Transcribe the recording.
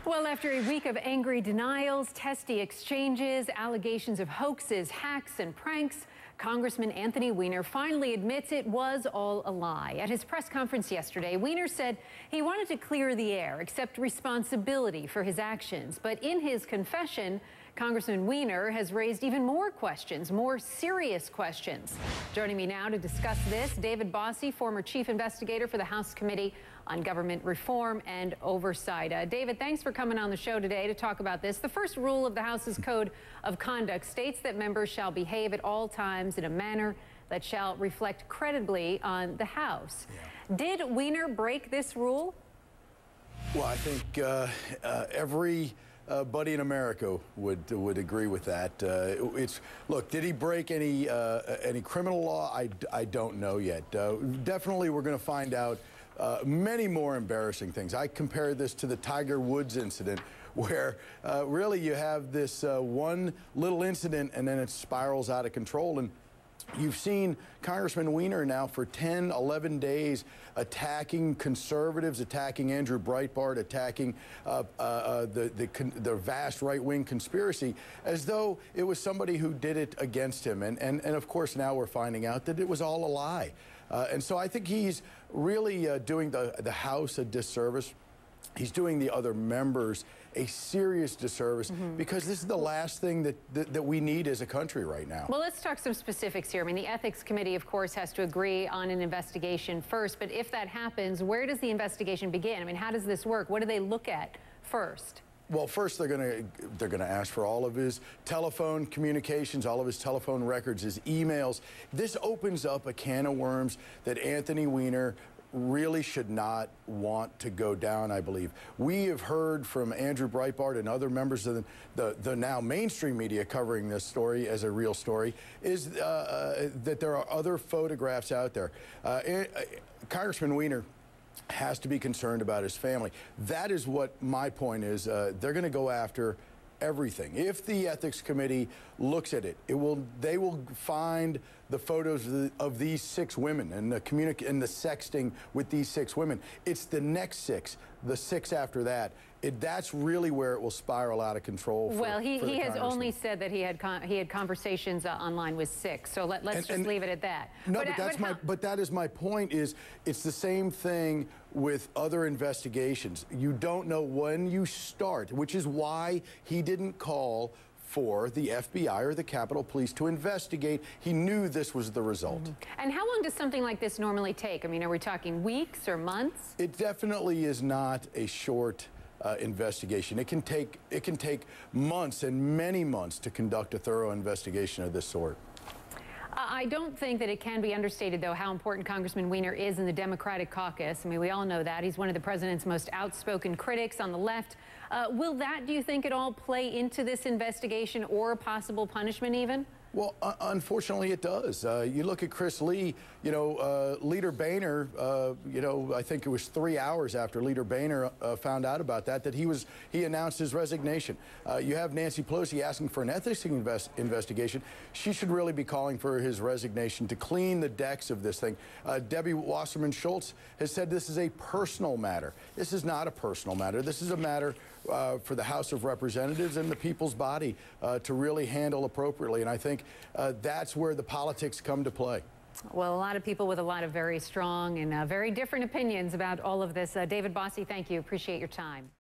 Well, after a week of angry denials, testy exchanges, allegations of hoaxes, hacks, and pranks, Congressman Anthony Weiner finally admits it was all a lie. At his press conference yesterday, Weiner said he wanted to clear the air, accept responsibility for his actions. But in his confession, Congressman Weiner has raised even more questions, more serious questions. Joining me now to discuss this, David Bossie, former chief investigator for the House Committee on Government Reform and Oversight. David, thanks for coming on the show today to talk about this. The first rule of the House's Code of Conduct states that members shall behave at all times in a manner that shall reflect credibly on the House. Yeah. Did Weiner break this rule? Well, I think every buddy in America would agree with that. Look, did he break any criminal law? I don't know yet. Definitely, we're going to find out many more embarrassing things. I compare this to the Tiger Woods incident, where really you have this one little incident and then it spirals out of control. And you've seen Congressman Weiner now for 10, 11 days attacking conservatives, attacking Andrew Breitbart, attacking the vast right-wing conspiracy as though it was somebody who did it against him. And of course, now we're finding out that it was all a lie. And so I think he's really doing the House a disservice. He's doing the other members a serious disservice because this is the last thing that we need as a country right now. Well, let's talk some specifics here. I mean, the Ethics Committee, of course, has to agree on an investigation first. But if that happens, where does the investigation begin? I mean, how does this work? What do they look at first? Well, first they're going to ask for all of his telephone communications, all of his telephone records, his emails. This opens up a can of worms that Anthony Weiner really should not want to go down, I believe. We have heard from Andrew Breitbart and other members of the now mainstream media covering this story as a real story, is that there are other photographs out there. Congressman Weiner has to be concerned about his family. That is what my point is. They're going to go after everything. If the Ethics Committee looks at it, they will find the photos of these 6 women and the sexting with these 6 women. It's the next 6, the 6 after that. That's really where it will spiral out of control. Well, he has only said that he had conversations online with 6. So let's just leave it at that. No, but that is my point. It's the same thing with other investigations. You don't know when you start, which is why he didn't call for the FBI or the Capitol Police to investigate. He knew this was the result. And how long does something like this normally take? I mean, are we talking weeks or months? It definitely is not a short investigation. It can take months and many months to conduct a thorough investigation of this sort. I don't think that it can be understated, though, how important Congressman Weiner is in the Democratic caucus. I mean, we all know that. He's one of the president's most outspoken critics on the left. Will that, do you think, at all play into this investigation or possible punishment even? Well, unfortunately, it does. You look at Chris Lee, Leader Boehner, I think it was 3 hours after Leader Boehner found out about that he announced his resignation. You have Nancy Pelosi asking for an ethics investigation. She should really be calling for his resignation to clean the decks of this thing. Debbie Wasserman Schultz has said this is a personal matter. This is not a personal matter. This is a matter for the House of Representatives and the people's body to really handle appropriately. And I think that's where the politics come to play. Well, a lot of people with a lot of very strong and very different opinions about all of this. David Bossie, thank you. Appreciate your time.